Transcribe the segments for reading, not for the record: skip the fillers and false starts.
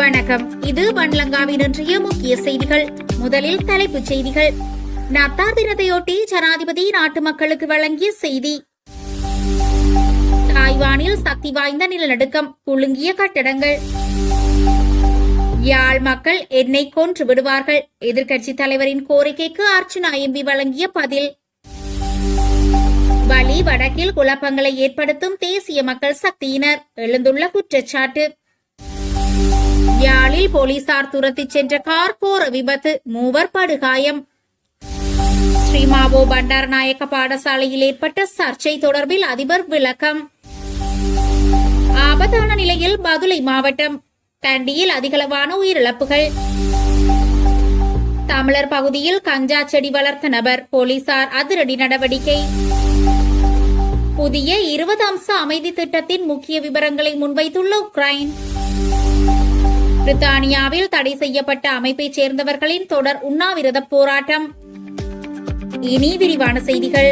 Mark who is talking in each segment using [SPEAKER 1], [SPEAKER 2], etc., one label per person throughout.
[SPEAKER 1] வணக்கம். இது வன்லங்காவின் இன்றைய முக்கிய செய்திகள். முதலில் தலைப்புச் செய்திகள். நத்தார் தினத்தையொட்டி ஜனாதிபதி நாட்டு மக்களுக்கு வழங்கிய செய்தி. தாய்வானில் சக்தி வாய்ந்த நிலநடுக்கம், குலுங்கிய கட்டடங்கள். யாழ் மக்கள் என்னை கொன்று விடுவார்கள், எதிர்க்கட்சித் தலைவரின் கோரிக்கைக்கு அர்ச்சுனா எம்பி வழங்கிய பதில். வலி வடக்கில் குழப்பங்களை ஏற்படுத்தும் தேசிய மக்கள் சக்தியினர், எழுந்துள்ள குற்றச்சாட்டு. யாழில் போலீசார் துரத்திச் சென்ற கார் கோர விபத்து, மூவர் படுகாயம். ஸ்ரீமாவோ பண்டாரநாயக்க பாடசாலையில் ஏற்பட்ட சர்ச்சை தொடர்பில் அதிபர் விளக்கம். ஆபத்தான நிலையில் பதுளை மாவட்டம், கண்டியில் அதிகளவான உயிரிழப்புகள். தமிழர் பகுதியில் கஞ்சா செடி வளர்த்த நபர், போலீசார் அதிரடி நடவடிக்கை. புதிய 20 அம்ச அமைதி திட்டத்தின் முக்கிய விவரங்களை முன்வைத்துள்ள உக்ரைன். பிரித்தானியாவில் தடை செய்யப்பட்ட அமைப்பைச் சேர்ந்தவர்களின் தொடர் உண்ணாவிரத போராட்டம். இனி விரிவான செய்திகள்.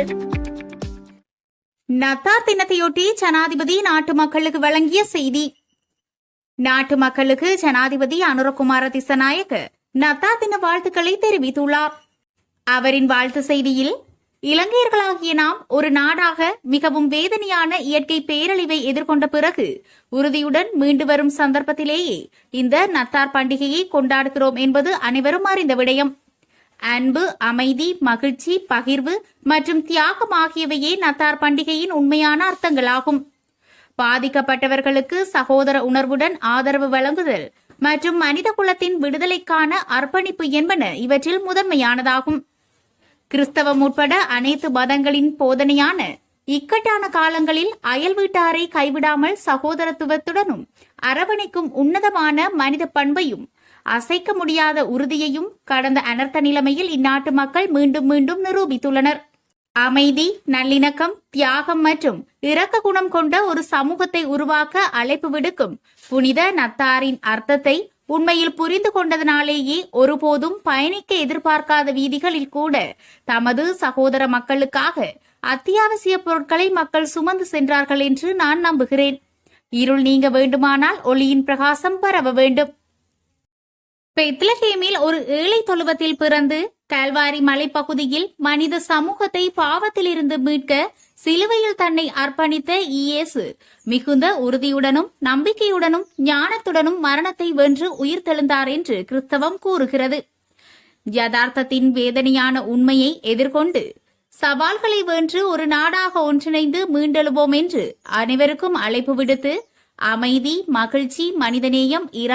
[SPEAKER 1] நத்தார் தினத்தையொட்டி ஜனாதிபதி நாட்டு மக்களுக்கு வழங்கிய செய்தி. நாட்டு மக்களுக்கு ஜனாதிபதி அனுரகுமார திசநாயக்க நத்தார் தின வாழ்த்துக்களை தெரிவித்துள்ளார். அவரின் வாழ்த்து செய்தியில், இலங்கையர்களாகிய நாம் ஒரு நாடாக மிகவும் வேதனையான இயற்கை பேரழிவை எதிர்கொண்ட பிறகு உறுதியுடன் மீண்டு வரும் சந்தர்ப்பத்திலேயே இந்த நத்தார் பண்டிகையை கொண்டாடுகிறோம் என்பது அனைவரும் அறிந்த விடயம். அன்பு, அமைதி, மகிழ்ச்சி, பகிர்வு மற்றும் தியாகம் ஆகியவையே நத்தார் பண்டிகையின் உண்மையான அர்த்தங்களாகும். பாதிக்கப்பட்டவர்களுக்கு சகோதர உணர்வுடன் ஆதரவு வழங்குதல் மற்றும் மனித குலத்தின் விடுதலைக்கான அர்ப்பணிப்பு என்பன இவற்றில் முதன்மையானதாகும். கிறிஸ்தவம் உட்பட அனைத்து மதங்களின் போதனையான இக்கட்டான காலங்களில் அயல் வீட்டாரை கைவிடாமல் சகோதரத்துவத்துடனும் அரவணைக்கும் உன்னதமான மனித பண்பையும் அசைக்க முடியாத உறுதியையும் கடந்த அனர்த்த நிலைமையில் இந்நாட்டு மக்கள் மீண்டும் மீண்டும் நிரூபித்துள்ளனர். அமைதி, நல்லிணக்கம், தியாகம் மற்றும் இரக்க குணம் கொண்ட ஒரு சமூகத்தை உருவாக்க அழைப்பு விடுக்கும் புனித நத்தாரின் அர்த்தத்தை உண்மையில் புரிந்து கொண்டதனாலேயே ஒருபோதும் பயணிக்க எதிர்பார்க்காத வீதிகளில் கூட தமது சகோதர மக்களுக்காக அத்தியாவசிய பொருட்களை மக்கள் சுமந்து சென்றார்கள் என்று நான் நம்புகிறேன். இருள் நீங்க வேண்டுமானால் ஒளியின் பிரகாசம் பரவ வேண்டும். பெத்லஹேமில் ஒரு ஏழை தொழுவத்தில் பிறந்து கல்வாரி மலைப்பகுதியில் மனித சமூகத்தை பாவத்திலிருந்து மீட்க சிலுவையில் தன்னை அர்ப்பணித்த இயேசு மிகுந்த உறுதியுடனும் நம்பிக்கையுடனும் ஞானத்துடனும் மரணத்தை வென்று உயிர் தெழுந்தார் என்று கிறிஸ்தவம் கூறுகிறது. யதார்த்தத்தின் வேதனையான உண்மையை எதிர்கொண்டு சவால்களை வென்று ஒரு நாடாக ஒன்றிணைந்து மீண்டெழுவோம் என்று அனைவருக்கும் அழைப்பு விடுத்து அமைதி, மகிழ்ச்சி, மனிதநேயம், இரக்கம்